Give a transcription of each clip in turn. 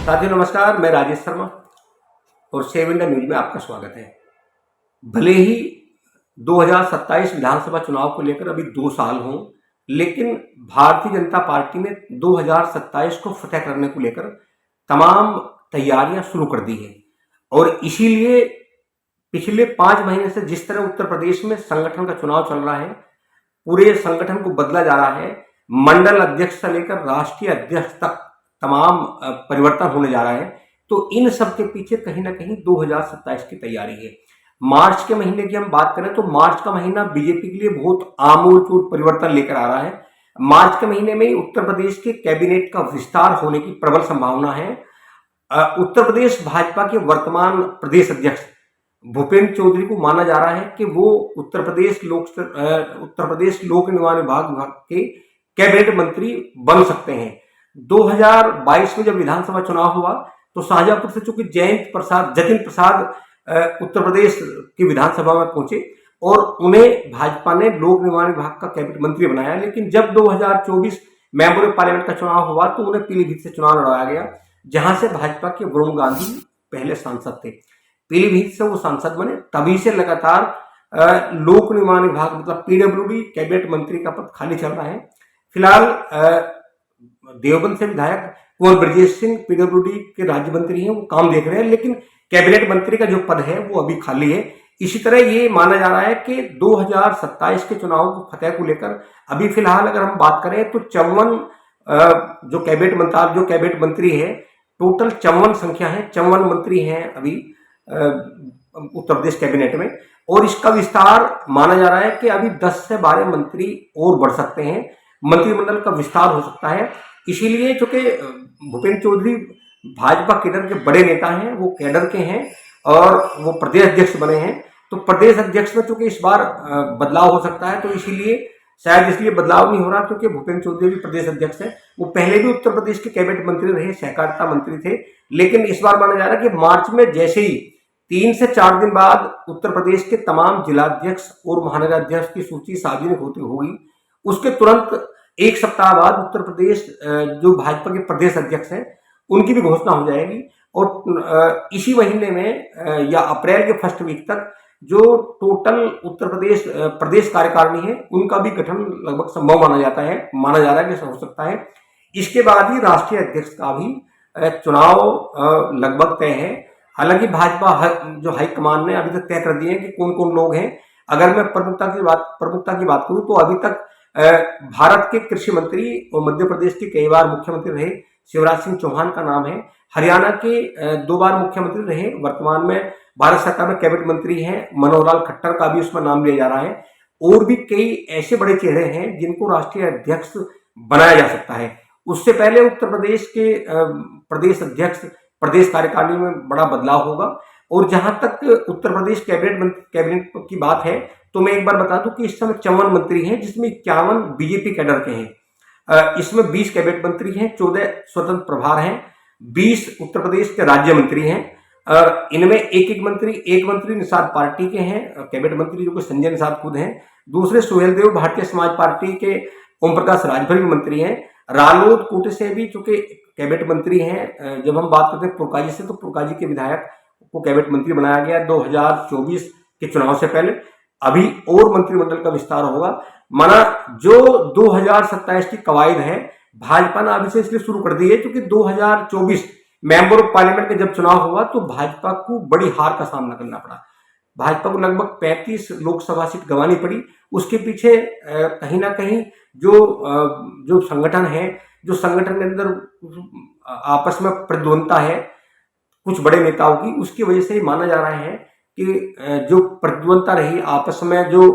साथियों नमस्कार, मैं राजेश शर्मा और 7 इंडिया न्यूज में आपका स्वागत है। भले ही 2027 विधानसभा चुनाव को लेकर अभी 2 साल हों, लेकिन भारतीय जनता पार्टी ने 2027 को फतेह करने को लेकर तमाम तैयारियां शुरू कर दी है और इसीलिए पिछले 5 महीने से जिस तरह उत्तर प्रदेश में संगठन का चुनाव चल रहा है, पूरे संगठन को बदला जा रहा है। मंडल अध्यक्ष से लेकर राष्ट्रीय अध्यक्ष तक तमाम परिवर्तन होने जा रहा है। तो इन सब के पीछे कहीं ना कहीं 2027 की तैयारी है। मार्च के महीने की हम बात करें तो मार्च का महीना बीजेपी के लिए बहुत आमूलचूल परिवर्तन लेकर आ रहा है। मार्च के महीने में उत्तर प्रदेश के कैबिनेट का विस्तार होने की प्रबल संभावना है। उत्तर प्रदेश भाजपा के वर्तमान प्रदेश अध्यक्ष भूपेंद्र चौधरी को माना जा रहा है कि वो उत्तर प्रदेश लोक निर्माण विभाग के कैबिनेट मंत्री बन सकते हैं। 2022 में जब विधानसभा चुनाव हुआ तो शाहजहांपुर से चूंकि जतिन प्रसाद उत्तर प्रदेश की विधानसभा में पहुंचे और उन्हें भाजपा ने लोक निर्माण विभाग का कैबिनेट मंत्री बनाया। लेकिन जब 2024 मेंबर ऑफ पार्लियामेंट का चुनाव हुआ तो उन्हें पीलीभीत से चुनाव लड़वाया गया, जहां से भाजपा के वरुण गांधी पहले सांसद थे। पीलीभीत से वो सांसद बने, तभी से लगातार लोक निर्माण विभाग मतलब पीडब्ल्यूडी कैबिनेट मंत्री का पद खाली चल रहा है। फिलहाल देवबंद से विधायक कुंवर ब्रजेश सिंह पीडब्ल्यूडी के राज्य मंत्री हैं, वो काम देख रहे हैं, लेकिन कैबिनेट मंत्री का जो पद है वो अभी खाली है। इसी तरह ये माना जा रहा है कि 2027 के चुनाव को फतेह को लेकर अभी फिलहाल अगर हम बात करें तो 54 जो कैबिनेट मंत्री है, टोटल 54 संख्या है, 54 मंत्री हैं अभी उत्तर प्रदेश कैबिनेट में। और इसका विस्तार माना जा रहा है कि अभी 10 से 12 मंत्री और बढ़ सकते हैं, मंत्रिमंडल का विस्तार हो सकता है। इसीलिए चूंकि भूपेंद्र चौधरी भाजपा केडर के बड़े नेता हैं, वो केडर के हैं और वो प्रदेश अध्यक्ष बने हैं, तो प्रदेश अध्यक्ष में चूंकि इस बार बदलाव हो सकता है, तो इसीलिए शायद इसलिए बदलाव नहीं हो रहा क्योंकि भूपेंद्र चौधरी भी प्रदेश अध्यक्ष है। वो पहले भी उत्तर प्रदेश के कैबिनेट मंत्री रहे, सहकारिता मंत्री थे, लेकिन इस बार माना जा रहा है कि मार्च में जैसे ही 3 से 4 दिन बाद उत्तर प्रदेश के तमाम जिलाध्यक्ष और महानगराध्यक्ष की सूची सार्वजनिक होगी, उसके तुरंत 1 सप्ताह बाद उत्तर प्रदेश जो भाजपा के प्रदेश अध्यक्ष हैं उनकी भी घोषणा हो जाएगी। और इसी महीने में या अप्रैल के फर्स्ट वीक तक जो टोटल उत्तर प्रदेश कार्यकारिणी है उनका भी गठन लगभग संभव माना जा रहा है कि हो सकता है। इसके बाद ही राष्ट्रीय अध्यक्ष का भी चुनाव लगभग तय है। हालांकि भाजपा जो हाईकमान ने अभी तक तय कर दिए हैं कि कौन कौन लोग हैं। अगर मैं प्रमुखता की बात करूं तो अभी तक भारत के कृषि मंत्री और मध्य प्रदेश के कई बार मुख्यमंत्री रहे शिवराज सिंह चौहान का नाम है। हरियाणा के 2 बार मुख्यमंत्री रहे, वर्तमान में भारत सरकार में कैबिनेट मंत्री हैं, मनोहर लाल खट्टर का भी उसमें नाम लिया जा रहा है। और भी कई ऐसे बड़े चेहरे हैं जिनको राष्ट्रीय अध्यक्ष बनाया जा सकता है। उससे पहले उत्तर प्रदेश के प्रदेश अध्यक्ष प्रदेश कार्यकारिणी में बड़ा बदलाव होगा। और जहां तक उत्तर प्रदेश कैबिनेट की बात है तो मैं एक बार बता दूं कि इस समय 54 मंत्री हैं, जिसमें 51 बीजेपी कैडर के हैं। इसमें 20 कैबिनेट मंत्री हैं, 14 स्वतंत्र प्रभार हैं, 20 उत्तर प्रदेश के राज्य मंत्री हैं। इनमें एक मंत्री निषाद पार्टी के हैं, कैबिनेट मंत्री जो कि संजय निषाद खुद हैं। दूसरे सुहेल देव भारतीय समाज पार्टी के ओम प्रकाश राजभर के मंत्री हैं। रालोद कोटे से भी चूंकि कैबिनेट मंत्री हैं। जब हम बात करते हैं पुरकाजी से, तो पुरकाजी के विधायक को कैबिनेट मंत्री बनाया गया 2024 के चुनाव से पहले। अभी और मंत्रिमंडल का विस्तार होगा। माना जो 2027 की कवायद है भाजपा ने अभी से इसलिए शुरू कर दी है क्योंकि 2024 मेंबर ऑफ पार्लियामेंट का जब चुनाव हुआ तो भाजपा को बड़ी हार का सामना करना पड़ा। भाजपा को लगभग 35 लोकसभा सीट गंवानी पड़ी। उसके पीछे कहीं ना कहीं जो संगठन है, जो संगठन के अंदर आपस में प्रतिद्वंदता है कुछ बड़े नेताओं की, उसकी वजह से ही माना जा रहा है कि जो प्रतिद्वंदता रही आपस में, जो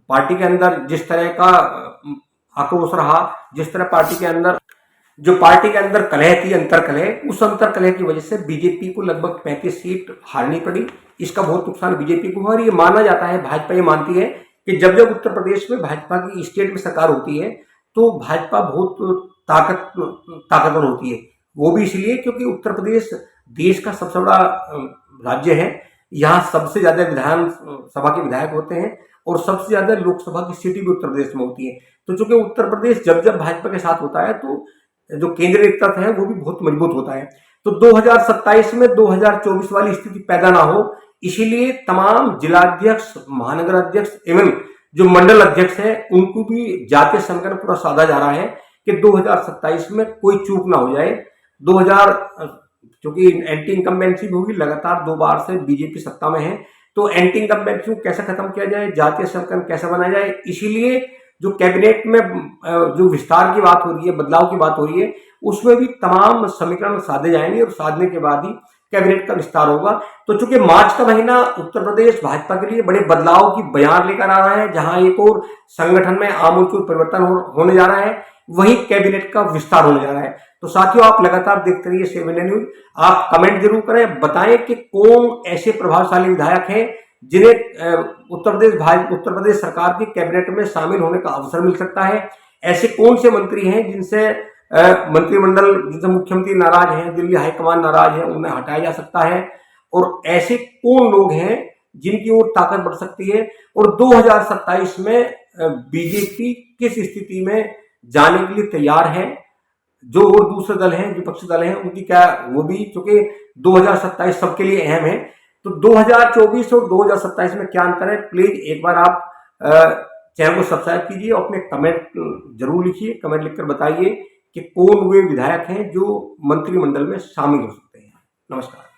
पार्टी के अंदर जिस तरह का आक्रोश रहा, जिस तरह पार्टी के अंदर कलह थी, अंतरकलह, उस अंतरकलह की वजह से बीजेपी को लगभग 35 सीट हारनी पड़ी। इसका बहुत नुकसान बीजेपी को हुआ। और ये माना जाता है, भाजपा ये मानती है कि जब उत्तर प्रदेश में भाजपा की स्टेट में सरकार होती है तो भाजपा बहुत ताकतवर होती है। वो भी इसलिए क्योंकि उत्तर प्रदेश देश का सबसे बड़ा राज्य है। यहाँ सबसे ज्यादा विधानसभा के विधायक होते हैं और सबसे ज्यादा लोकसभा की सीटें भी उत्तर प्रदेश में होती है। तो चूंकि उत्तर प्रदेश जब भाजपा के साथ होता है तो जो केंद्रीय नेतृत्व है वो भी बहुत मजबूत होता है। तो 2027 में 2024 वाली स्थिति पैदा ना हो, इसीलिए तमाम जिलाध्यक्ष, महानगर अध्यक्ष एवं जो मंडल अध्यक्ष है उनको भी जातीय समीकरण पूरा साधा जा रहा है कि 2027 में कोई चूक ना हो जाए। 2000 क्योंकि एंटी इनकम्बेंसी भी होगी, लगातार 2 बार से बीजेपी सत्ता में है, तो एंटी इनकम्बेंसी को कैसे खत्म किया जाए, जातीय समीकरण कैसे बनाया जाए, इसीलिए जो कैबिनेट में जो विस्तार की बात हो रही है, बदलाव की बात हो रही है, उसमें भी तमाम समीकरण साधे जाएंगे और साधने के बाद ही कैबिनेट का विस्तार होगा। तो चूंकि मार्च का महीना उत्तर प्रदेश भाजपा के लिए बड़े बदलाव की बयान लेकर आ रहा है, जहां एक और संगठन में आमूलचूल परिवर्तन होने जा रहा है, वहीं कैबिनेट का विस्तार होने जा रहा है। तो साथियों, आप लगातार देखते रहिए 7 इंडिया न्यूज। आप कमेंट जरूर करें, बताएं कि कौन ऐसे प्रभावशाली विधायक हैं जिन्हें उत्तर प्रदेश सरकार की कैबिनेट में शामिल होने का अवसर मिल सकता है। ऐसे कौन से मंत्री हैं जिनसे मंत्रिमंडल, जिनसे मुख्यमंत्री नाराज हैं, दिल्ली हाईकमान नाराज है, उन्हें हटाया जा सकता है, और ऐसे कौन लोग हैं जिनकी ओर ताकत बढ़ सकती है, और 2027 में बीजेपी किस स्थिति में जाने के लिए तैयार है, जो और दूसरे दल हैं, विपक्षी दल हैं, उनकी क्या, वो भी, क्योंकि 2027 सबके लिए अहम है। तो 2024 और 2027 में क्या अंतर है, प्लीज एक बार आप चैनल को सब्सक्राइब कीजिए और अपने कमेंट जरूर लिखिए। कमेंट लिखकर बताइए कि कौन वे विधायक हैं जो मंत्रिमंडल में शामिल हो सकते हैं। नमस्कार।